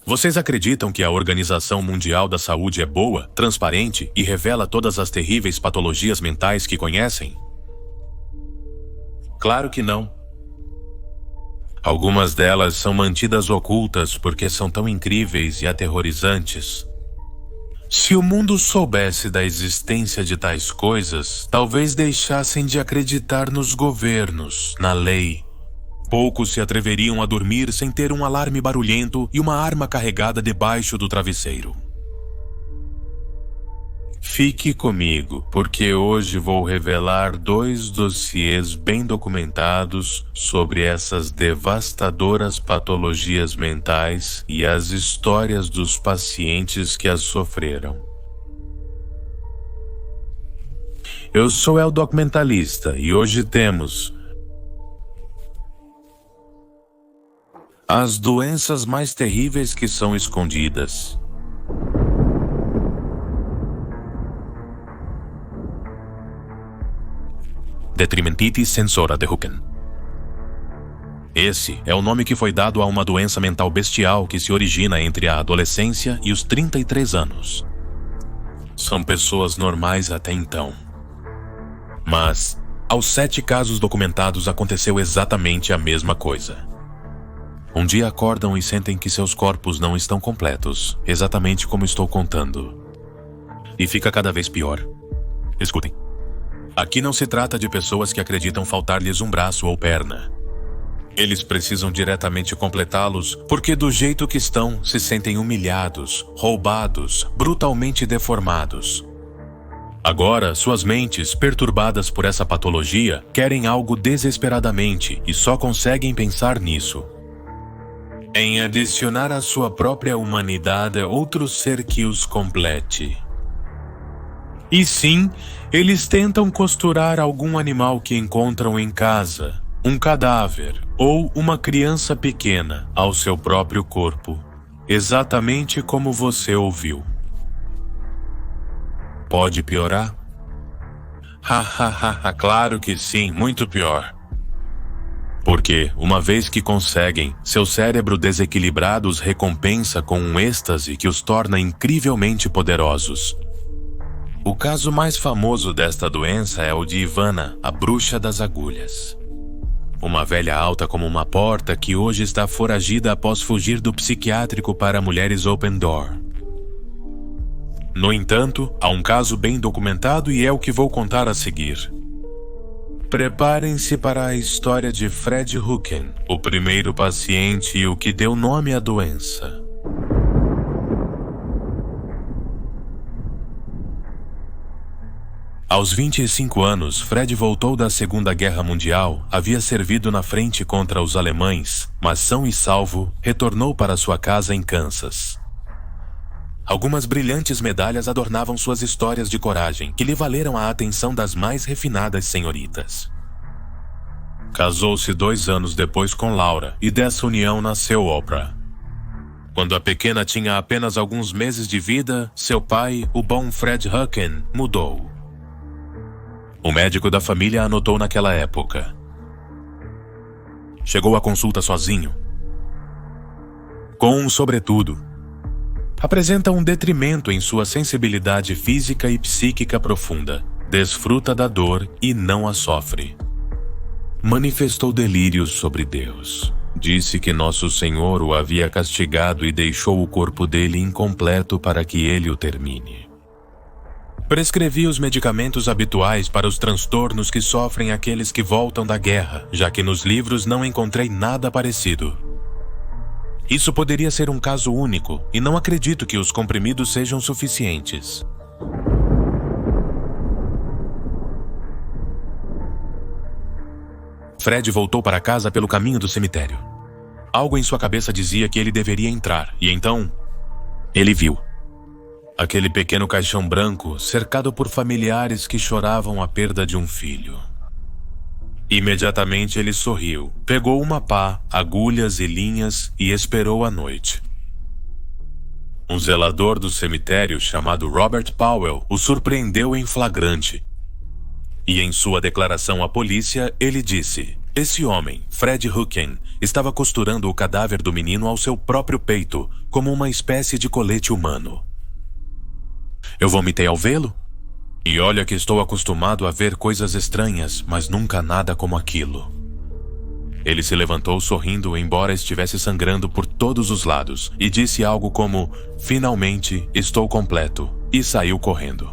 Vocês acreditam que a Organização Mundial da Saúde é boa, transparente e revela todas as terríveis patologias mentais que conhecem? Claro que não. Algumas delas são mantidas ocultas porque são tão incríveis e aterrorizantes. Se o mundo soubesse da existência de tais coisas, talvez deixassem de acreditar nos governos, na lei. Poucos se atreveriam a dormir sem ter um alarme barulhento e uma arma carregada debaixo do travesseiro. Fique comigo, porque hoje vou revelar 2 dossiês bem documentados sobre essas devastadoras patologias mentais e as histórias dos pacientes que as sofreram. Eu sou o documentalista e hoje temos as doenças mais terríveis que são escondidas. Detrimentitis sensora de Hooken. Esse é o nome que foi dado a uma doença mental bestial que se origina entre a adolescência e os 33 anos. São pessoas normais até então. Mas, aos 7 casos documentados aconteceu exatamente a mesma coisa. Um dia acordam e sentem que seus corpos não estão completos, exatamente como estou contando. E fica cada vez pior. Escutem. Aqui não se trata de pessoas que acreditam faltar-lhes um braço ou perna. Eles precisam diretamente completá-los porque do jeito que estão, se sentem humilhados, roubados, brutalmente deformados. Agora, suas mentes, perturbadas por essa patologia, querem algo desesperadamente e só conseguem pensar nisso. Em adicionar à sua própria humanidade outro ser que os complete. E sim, eles tentam costurar algum animal que encontram em casa, um cadáver ou uma criança pequena ao seu próprio corpo, exatamente como você ouviu. Pode piorar? Claro que sim, muito pior. Porque, uma vez que conseguem, seu cérebro desequilibrado os recompensa com um êxtase que os torna incrivelmente poderosos. O caso mais famoso desta doença é o de Ivana, a bruxa das agulhas. Uma velha alta como uma porta que hoje está foragida após fugir do psiquiátrico para mulheres open door. No entanto, há um caso bem documentado e é o que vou contar a seguir. Preparem-se para a história de Fred Hooken, o primeiro paciente e o que deu nome à doença. Aos 25 anos, Fred voltou da Segunda Guerra Mundial, havia servido na frente contra os alemães, mas são e salvo, retornou para sua casa em Kansas. Algumas brilhantes medalhas adornavam suas histórias de coragem, que lhe valeram a atenção das mais refinadas senhoritas. Casou-se 2 anos depois com Laura, e dessa união nasceu Oprah. Quando a pequena tinha apenas alguns meses de vida, seu pai, o bom Fred Hooken, mudou. O médico da família anotou naquela época. Chegou à consulta sozinho. Com um sobretudo. Apresenta um detrimento em sua sensibilidade física e psíquica profunda. Desfruta da dor e não a sofre. Manifestou delírios sobre Deus. Disse que Nosso Senhor o havia castigado e deixou o corpo dele incompleto para que ele o termine. Prescrevi os medicamentos habituais para os transtornos que sofrem aqueles que voltam da guerra, já que nos livros não encontrei nada parecido. Isso poderia ser um caso único, e não acredito que os comprimidos sejam suficientes. Fred voltou para casa pelo caminho do cemitério. Algo em sua cabeça dizia que ele deveria entrar, e então, ele viu. Aquele pequeno caixão branco, cercado por familiares que choravam a perda de um filho. Imediatamente ele sorriu, pegou uma pá, agulhas e linhas e esperou a noite. Um zelador do cemitério chamado Robert Powell o surpreendeu em flagrante. E em sua declaração à polícia, ele disse: Esse homem, Fred Hooken, estava costurando o cadáver do menino ao seu próprio peito, como uma espécie de colete humano. Eu vomitei ao vê-lo? E olha que estou acostumado a ver coisas estranhas, mas nunca nada como aquilo. Ele se levantou sorrindo, embora estivesse sangrando por todos os lados, e disse algo como, "Finalmente, estou completo", e saiu correndo.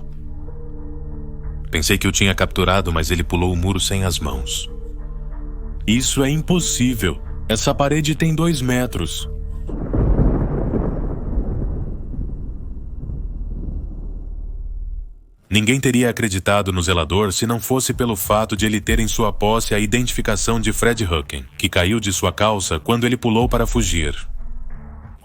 Pensei que o tinha capturado, mas ele pulou o muro sem as mãos. Isso é impossível. Essa parede tem 2 metros. Ninguém teria acreditado no zelador se não fosse pelo fato de ele ter em sua posse a identificação de Fred Hooken, que caiu de sua calça quando ele pulou para fugir.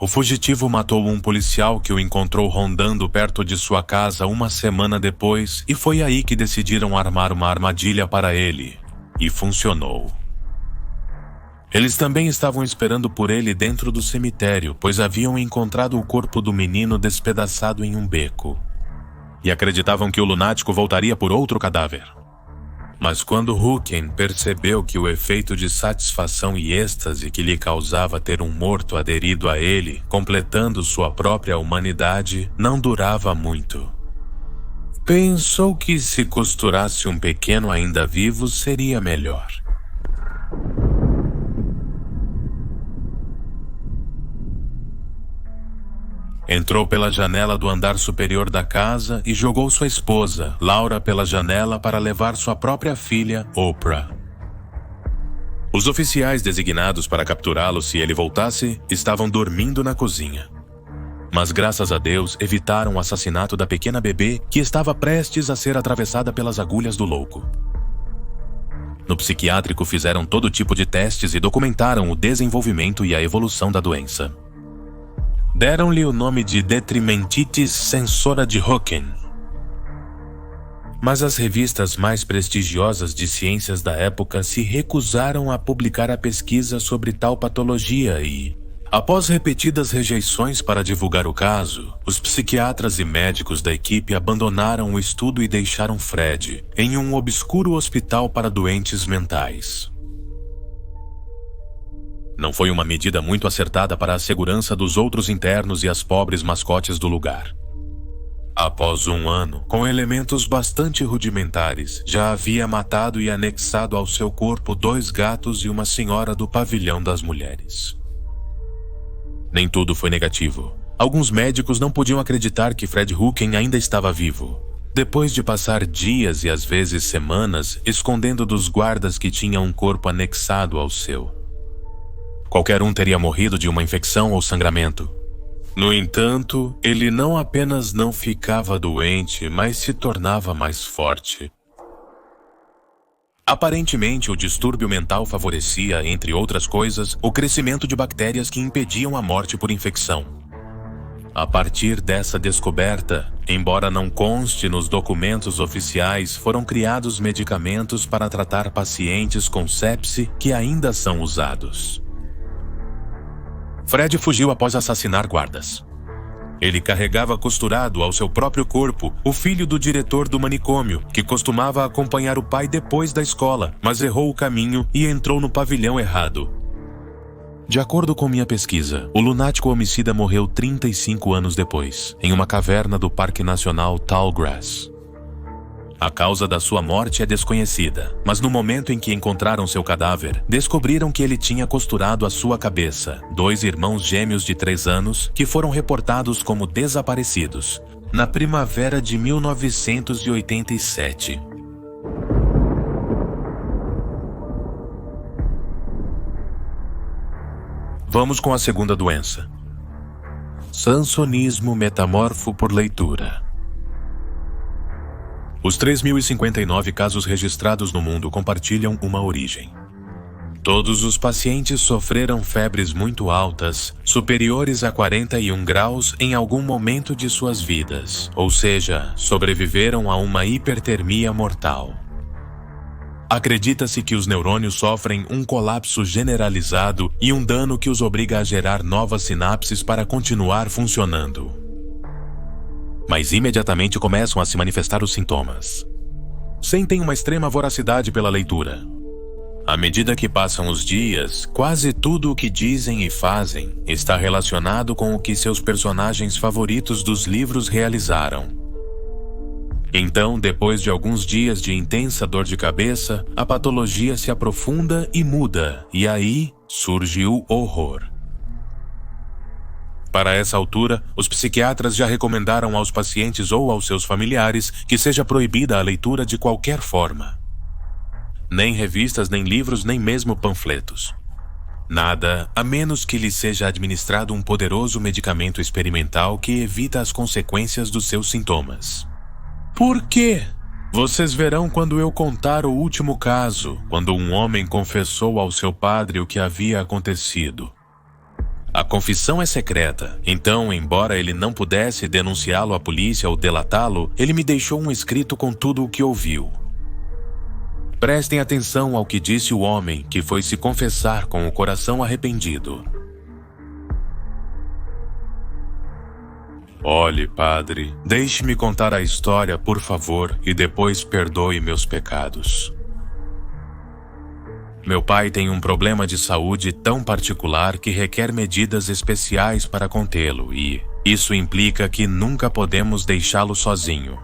O fugitivo matou um policial que o encontrou rondando perto de sua casa uma semana depois, e foi aí que decidiram armar uma armadilha para ele. E funcionou. Eles também estavam esperando por ele dentro do cemitério, pois haviam encontrado o corpo do menino despedaçado em um beco. E acreditavam que o lunático voltaria por outro cadáver. Mas quando Hooken percebeu que o efeito de satisfação e êxtase que lhe causava ter um morto aderido a ele, completando sua própria humanidade, não durava muito. Pensou que se costurasse um pequeno ainda vivo seria melhor. Entrou pela janela do andar superior da casa e jogou sua esposa, Laura, pela janela para levar sua própria filha, Oprah. Os oficiais designados para capturá-lo se ele voltasse estavam dormindo na cozinha. Mas graças a Deus evitaram o assassinato da pequena bebê que estava prestes a ser atravessada pelas agulhas do louco. No psiquiátrico fizeram todo tipo de testes e documentaram o desenvolvimento e a evolução da doença. Deram-lhe o nome de detrimentitis sensora de Hooken. Mas as revistas mais prestigiosas de ciências da época se recusaram a publicar a pesquisa sobre tal patologia e, após repetidas rejeições para divulgar o caso, os psiquiatras e médicos da equipe abandonaram o estudo e deixaram Fred em um obscuro hospital para doentes mentais. Não foi uma medida muito acertada para a segurança dos outros internos e as pobres mascotes do lugar. Após 1 ano, com elementos bastante rudimentares, já havia matado e anexado ao seu corpo 2 gatos e uma senhora do pavilhão das mulheres. Nem tudo foi negativo. Alguns médicos não podiam acreditar que Fred Hooken ainda estava vivo. Depois de passar dias e às vezes semanas escondendo dos guardas que tinha um corpo anexado ao seu. Qualquer um teria morrido de uma infecção ou sangramento. No entanto, ele não apenas não ficava doente, mas se tornava mais forte. Aparentemente, o distúrbio mental favorecia, entre outras coisas, o crescimento de bactérias que impediam a morte por infecção. A partir dessa descoberta, embora não conste nos documentos oficiais, foram criados medicamentos para tratar pacientes com sepse que ainda são usados. Fred fugiu após assassinar guardas. Ele carregava costurado ao seu próprio corpo o filho do diretor do manicômio, que costumava acompanhar o pai depois da escola, mas errou o caminho e entrou no pavilhão errado. De acordo com minha pesquisa, o lunático homicida morreu 35 anos depois, em uma caverna do Parque Nacional Tallgrass. A causa da sua morte é desconhecida, mas no momento em que encontraram seu cadáver, descobriram que ele tinha costurado à sua cabeça 2 irmãos gêmeos de 3 anos que foram reportados como desaparecidos na primavera de 1987. Vamos com a segunda doença. Sansonismo metamorfo por leitura. Os 3.059 casos registrados no mundo compartilham uma origem. Todos os pacientes sofreram febres muito altas, superiores a 41 graus em algum momento de suas vidas, ou seja, sobreviveram a uma hipertermia mortal. Acredita-se que os neurônios sofrem um colapso generalizado e um dano que os obriga a gerar novas sinapses para continuar funcionando. Mas imediatamente começam a se manifestar os sintomas. Sentem uma extrema voracidade pela leitura. À medida que passam os dias, quase tudo o que dizem e fazem está relacionado com o que seus personagens favoritos dos livros realizaram. Então, depois de alguns dias de intensa dor de cabeça, a patologia se aprofunda e muda, e aí surge o horror. Para essa altura, os psiquiatras já recomendaram aos pacientes ou aos seus familiares que seja proibida a leitura de qualquer forma. Nem revistas, nem livros, nem mesmo panfletos. Nada, a menos que lhe seja administrado um poderoso medicamento experimental que evita as consequências dos seus sintomas. Por quê? Vocês verão quando eu contar o último caso, quando um homem confessou ao seu padre o que havia acontecido. A confissão é secreta, então, embora ele não pudesse denunciá-lo à polícia ou delatá-lo, ele me deixou um escrito com tudo o que ouviu. Prestem atenção ao que disse o homem que foi se confessar com o coração arrependido. Olhe, padre, deixe-me contar a história, por favor, e depois perdoe meus pecados. Meu pai tem um problema de saúde tão particular que requer medidas especiais para contê-lo e isso implica que nunca podemos deixá-lo sozinho.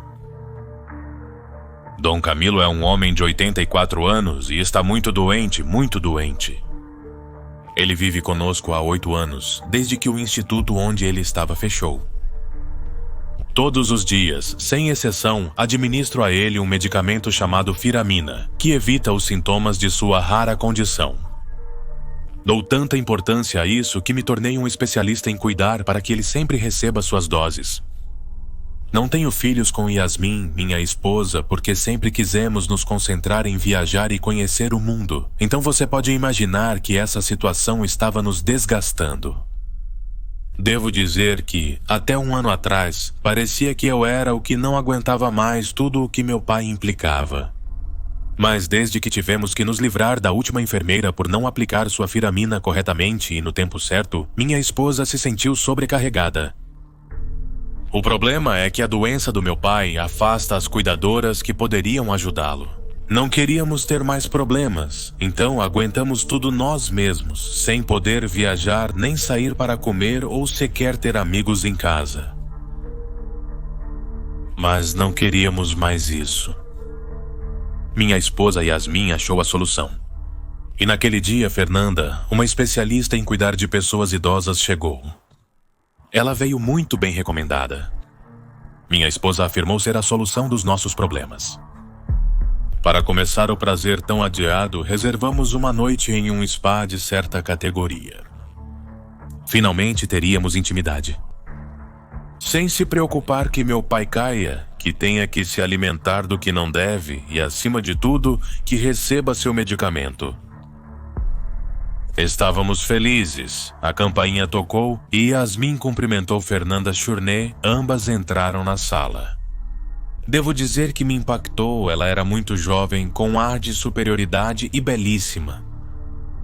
Dom Camilo é um homem de 84 anos e está muito doente, muito doente. Ele vive conosco há 8 anos, desde que o instituto onde ele estava fechou. Todos os dias, sem exceção, administro a ele um medicamento chamado Firamina, que evita os sintomas de sua rara condição. Dou tanta importância a isso que me tornei um especialista em cuidar para que ele sempre receba suas doses. Não tenho filhos com Yasmin, minha esposa, porque sempre quisemos nos concentrar em viajar e conhecer o mundo. Então você pode imaginar que essa situação estava nos desgastando. Devo dizer que, até um ano atrás, parecia que eu era o que não aguentava mais tudo o que meu pai implicava. Mas desde que tivemos que nos livrar da última enfermeira por não aplicar sua Firamina corretamente e no tempo certo, minha esposa se sentiu sobrecarregada. O problema é que a doença do meu pai afasta as cuidadoras que poderiam ajudá-lo. Não queríamos ter mais problemas, então aguentamos tudo nós mesmos, sem poder viajar nem sair para comer ou sequer ter amigos em casa. Mas não queríamos mais isso. Minha esposa Yasmin achou a solução. E naquele dia, Fernanda, uma especialista em cuidar de pessoas idosas, chegou. Ela veio muito bem recomendada. Minha esposa afirmou ser a solução dos nossos problemas. Para começar o prazer tão adiado, reservamos uma noite em um spa de certa categoria. Finalmente teríamos intimidade. Sem se preocupar que meu pai caia, que tenha que se alimentar do que não deve e, acima de tudo, que receba seu medicamento. Estávamos felizes. A campainha tocou e Yasmin cumprimentou Fernanda Churnet. Ambas entraram na sala. Devo dizer que me impactou, ela era muito jovem, com ar de superioridade e belíssima.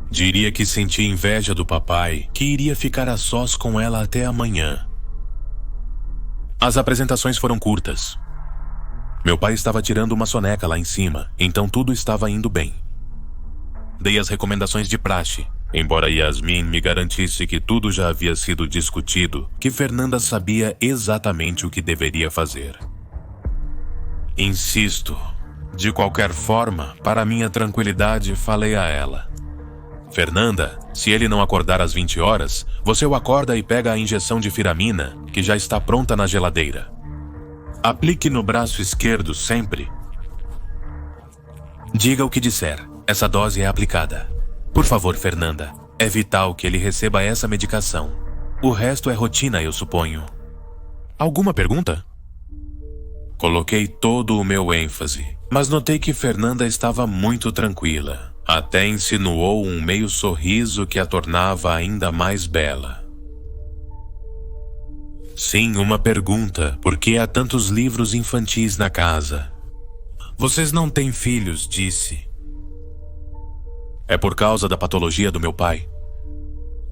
Diria que senti inveja do papai, que iria ficar a sós com ela até amanhã. As apresentações foram curtas. Meu pai estava tirando uma soneca lá em cima, então tudo estava indo bem. Dei as recomendações de praxe, embora Yasmin me garantisse que tudo já havia sido discutido, que Fernanda sabia exatamente o que deveria fazer. Insisto. De qualquer forma, para minha tranquilidade, falei a ela. Fernanda, se ele não acordar às 20 horas, você o acorda e pega a injeção de Firamina, que já está pronta na geladeira. Aplique no braço esquerdo sempre. Diga o que disser. Essa dose é aplicada. Por favor, Fernanda, é vital que ele receba essa medicação. O resto é rotina, eu suponho. Alguma pergunta? Coloquei todo o meu ênfase, mas notei que Fernanda estava muito tranquila. Até insinuou um meio sorriso que a tornava ainda mais bela. Sim, uma pergunta. Por que há tantos livros infantis na casa? Vocês não têm filhos, disse. É por causa da patologia do meu pai.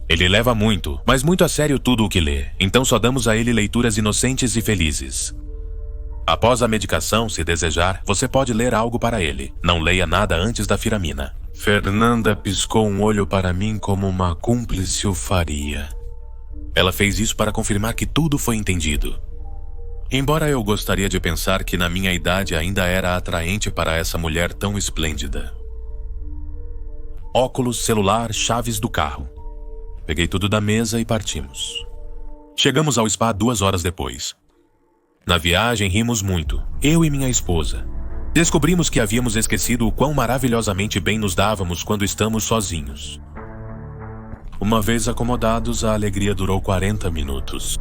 Ele leva muito, mas muito a sério tudo o que lê, então só damos a ele leituras inocentes e felizes. Após a medicação, se desejar, você pode ler algo para ele. Não leia nada antes da Firamina. Fernanda piscou um olho para mim como uma cúmplice o faria. Ela fez isso para confirmar que tudo foi entendido. Embora eu gostaria de pensar que na minha idade ainda era atraente para essa mulher tão esplêndida. Óculos, celular, chaves do carro. Peguei tudo da mesa e partimos. Chegamos ao spa 2 horas depois. Na viagem rimos muito, eu e minha esposa. Descobrimos que havíamos esquecido o quão maravilhosamente bem nos dávamos quando estamos sozinhos. Uma vez acomodados, a alegria durou 40 minutos.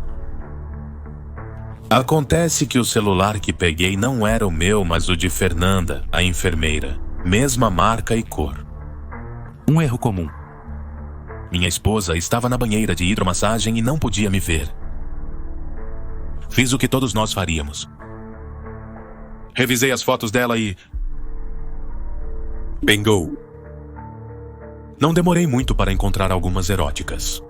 Acontece que o celular que peguei não era o meu, mas o de Fernanda, a enfermeira. Mesma marca e cor. Um erro comum. Minha esposa estava na banheira de hidromassagem e não podia me ver. Fiz o que todos nós faríamos. Revisei as fotos dela e... Bingo! Não demorei muito para encontrar algumas eróticas.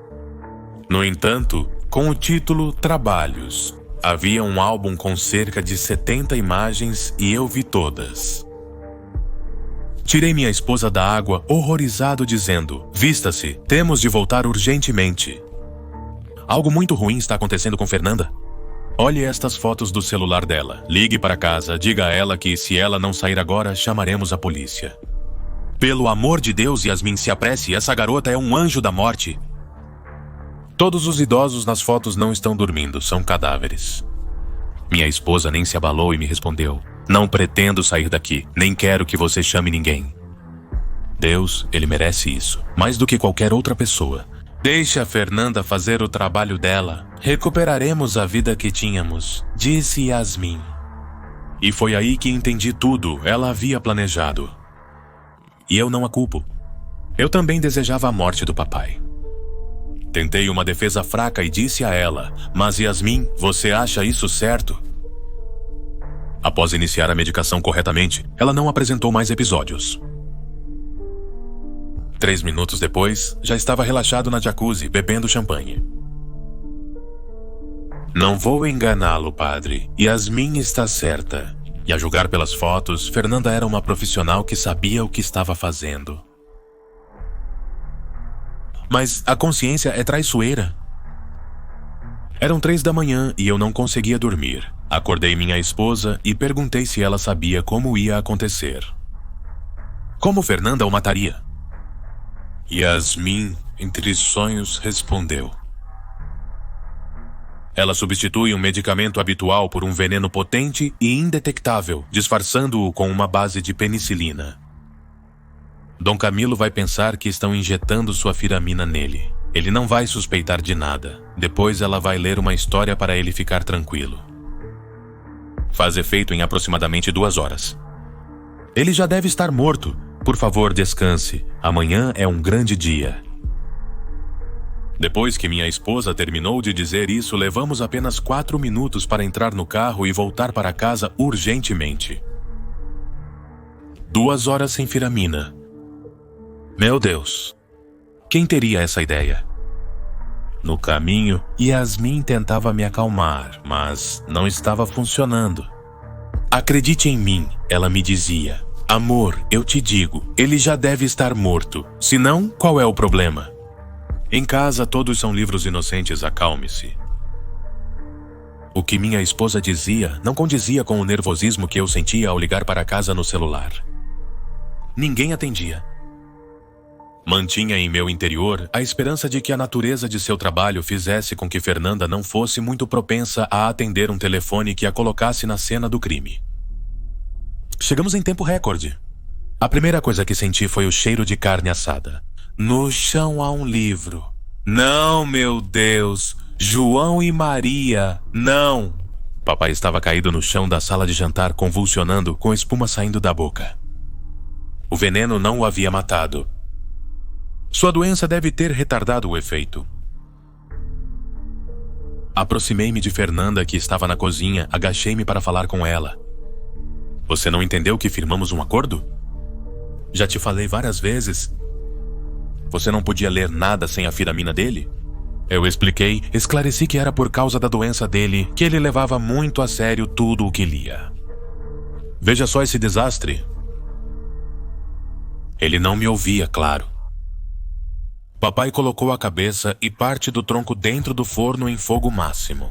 No entanto, com o título Trabalhos, havia um álbum com cerca de 70 imagens e eu vi todas. Tirei minha esposa da água, horrorizado, dizendo: "Vista-se, temos de voltar urgentemente. Algo muito ruim está acontecendo com Fernanda. Olhe estas fotos do celular dela. Ligue para casa, diga a ela que se ela não sair agora, chamaremos a polícia. Pelo amor de Deus, Yasmin, se apresse, essa garota é um anjo da morte." Todos os idosos nas fotos não estão dormindo, são cadáveres. Minha esposa nem se abalou e me respondeu: "Não pretendo sair daqui, nem quero que você chame ninguém. Deus, ele merece isso, mais do que qualquer outra pessoa. Deixe a Fernanda fazer o trabalho dela. Recuperaremos a vida que tínhamos", disse Yasmin. E foi aí que entendi tudo, ela havia planejado. E eu não a culpo. Eu também desejava a morte do papai. Tentei uma defesa fraca e disse a ela: "Mas Yasmin, você acha isso certo?" Após iniciar a medicação corretamente, ela não apresentou mais episódios. 3 minutos depois, já estava relaxado na jacuzzi, bebendo champanhe. Não vou enganá-lo, padre. Yasmin está certa. E a julgar pelas fotos, Fernanda era uma profissional que sabia o que estava fazendo. Mas a consciência é traiçoeira. Eram 3 da manhã e eu não conseguia dormir. Acordei minha esposa e perguntei se ela sabia como ia acontecer. Como Fernanda o mataria? Yasmin, entre sonhos, respondeu: "Ela substitui um medicamento habitual por um veneno potente e indetectável, disfarçando-o com uma base de penicilina. Dom Camilo vai pensar que estão injetando sua firamina nele. Ele não vai suspeitar de nada. Depois ela vai ler uma história para ele ficar tranquilo. Faz efeito em aproximadamente 2 horas. Ele já deve estar morto. Por favor, descanse. Amanhã é um grande dia." Depois que minha esposa terminou de dizer isso, levamos apenas 4 minutos para entrar no carro e voltar para casa urgentemente. 2 horas sem firamina. Meu Deus! Quem teria essa ideia? No caminho, Yasmin tentava me acalmar, mas não estava funcionando. "Acredite em mim", ela me dizia. "Amor, eu te digo, ele já deve estar morto. Se não, qual é o problema? Em casa, todos são livros inocentes, acalme-se." O que minha esposa dizia não condizia com o nervosismo que eu sentia ao ligar para casa no celular. Ninguém atendia. Mantinha em meu interior a esperança de que a natureza de seu trabalho fizesse com que Fernanda não fosse muito propensa a atender um telefone que a colocasse na cena do crime. Chegamos em tempo recorde. A primeira coisa que senti foi o cheiro de carne assada. No chão há um livro. Não, meu Deus! João e Maria! Não! Papai estava caído no chão da sala de jantar, convulsionando, com espuma saindo da boca. O veneno não o havia matado. Sua doença deve ter retardado o efeito. Aproximei-me de Fernanda, que estava na cozinha, agachei-me para falar com ela. "Você não entendeu que firmamos um acordo? Já te falei várias vezes. Você não podia ler nada sem a firamina dele?" Eu expliquei, esclareci que era por causa da doença dele, que ele levava muito a sério tudo o que lia. "Veja só esse desastre." Ele não me ouvia, claro. Papai colocou a cabeça e parte do tronco dentro do forno em fogo máximo.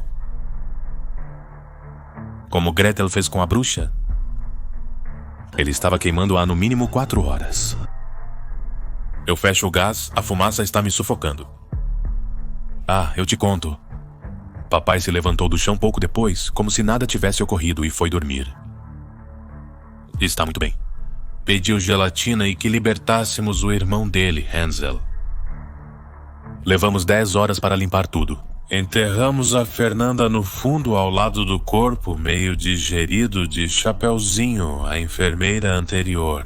Como Gretel fez com a bruxa, ele estava queimando há no mínimo 4 horas. Eu fecho o gás, a fumaça está me sufocando. Eu te conto. Papai se levantou do chão pouco depois, como se nada tivesse ocorrido, e foi dormir. Está muito bem. Pediu gelatina e que libertássemos o irmão dele, Hansel. Levamos 10 horas para limpar tudo. Enterramos a Fernanda no fundo ao lado do corpo, meio digerido de Chapeuzinho, a enfermeira anterior.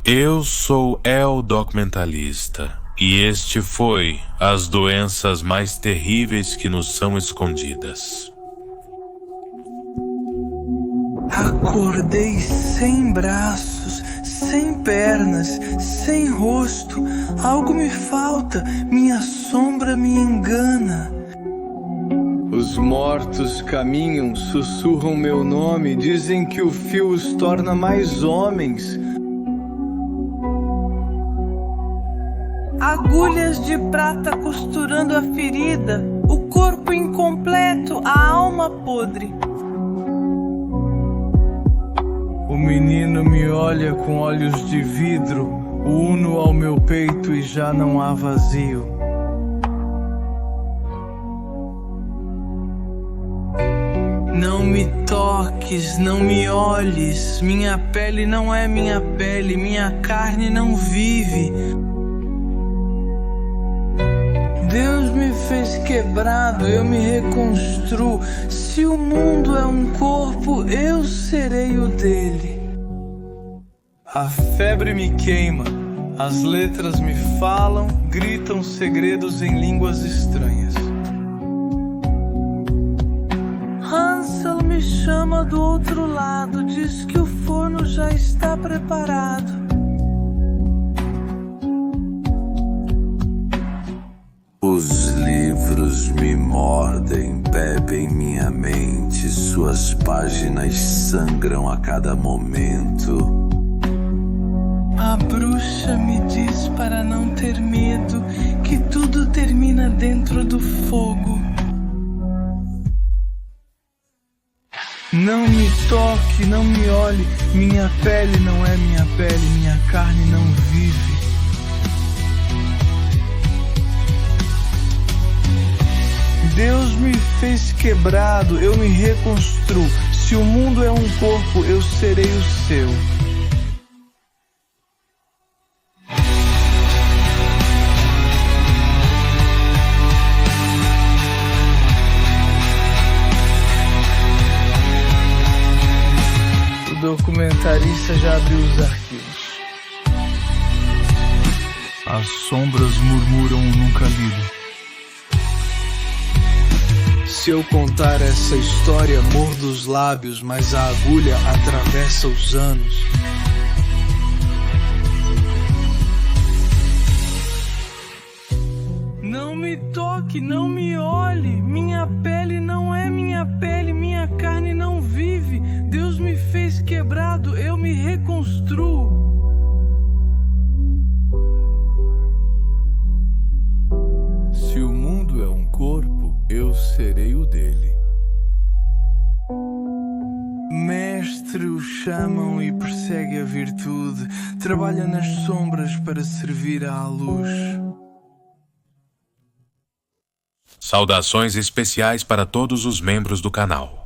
Eu sou El Documentalista, e este foi as doenças mais terríveis que nos são escondidas. Acordei sem braços, sem pernas, sem rosto. Algo me falta, minha sombra me engana. Os mortos caminham, sussurram meu nome, dizem que o fio os torna mais homens. Agulhas de prata costurando a ferida, o corpo incompleto, a alma podre. O menino me olha com olhos de vidro, uno ao meu peito e já não há vazio. Não me toques, não me olhes, minha pele não é minha pele, minha carne não vive. Deus me fez quebrado, eu me reconstruo. Se o mundo é um corpo, eu serei o dele. A febre me queima, as letras me falam, gritam segredos em línguas estranhas. Hansel me chama do outro lado, diz que o forno já está preparado. Os livros me mordem, bebem minha mente, suas páginas sangram a cada momento. A bruxa me diz para não ter medo, que tudo termina dentro do fogo. Não me toque, não me olhe, minha pele não é minha pele, minha carne não vive. Deus me fez quebrado, eu me reconstruo. Se o mundo é um corpo, eu serei o seu. O documentarista já abriu os arquivos. As sombras murmuram o nunca lido. Se eu contar essa história, mordo os lábios, mas a agulha atravessa os anos. Não me toque, não me olhe, minha pele não é minha pele, minha carne não vive. Deus me fez quebrado, eu me reconstruo. Se o mundo é um corpo, eu serei o dele. Mestre o chamam e persegue a virtude, trabalha nas sombras para servir à luz. Saudações especiais para todos os membros do canal.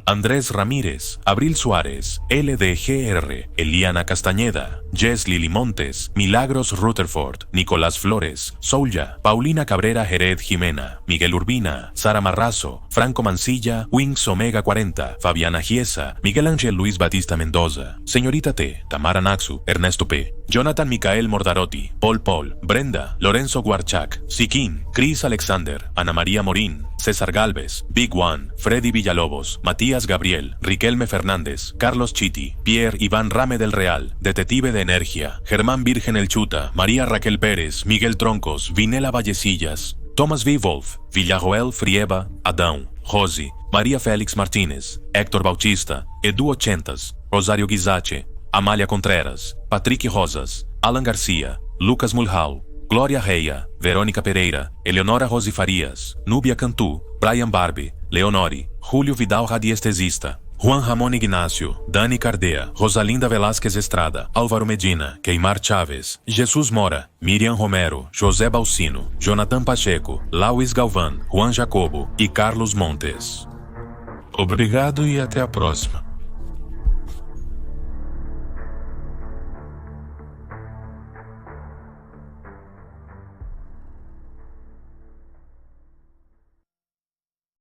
Andrés Ramírez, Abril Suárez, LDGR, Eliana Castañeda, Jess Lili Montes, Milagros Rutherford, Nicolás Flores, Soulja, Paulina Cabrera Jerez Jimena, Miguel Urbina, Sara Marrazo, Franco Mancilla, Wings Omega 40, Fabiana Giesa, Miguel Ángel Luis Batista Mendoza, Señorita T, Tamara Naxu, Ernesto P, Jonathan Micael Mordarotti, Paul, Brenda, Lorenzo Guarchac, Siquín, Chris Alexander, Ana María Morín, César Galvez, Big One, Freddy Villalobos, Matías Gabriel, Riquelme Fernández, Carlos Chiti, Pierre Iván Rame del Real, Detective de Energía, Germán Virgen El Chuta, María Raquel Pérez, Miguel Troncos, Vinela Vallecillas, Thomas V. Wolf, Villajoel Frieba, Adão, Rosi, Maria Félix Martínez, Héctor Bautista, Edu Ochentas, Rosário Guizate, Amália Contreras, Patrick Rosas, Alan Garcia, Lucas Mulhall, Glória Reia, Verônica Pereira, Eleonora Rose Farias, Núbia Cantu, Brian Barbie, Leonore, Julio Vidal Radiestesista, Juan Ramon Ignacio, Dani Cardea, Rosalinda Velásquez Estrada, Álvaro Medina, Queimar Chaves, Jesus Mora, Miriam Romero, José Balsino, Jonathan Pacheco, Lauis Galvão, Juan Jacobo e Carlos Montes. Obrigado e até a próxima.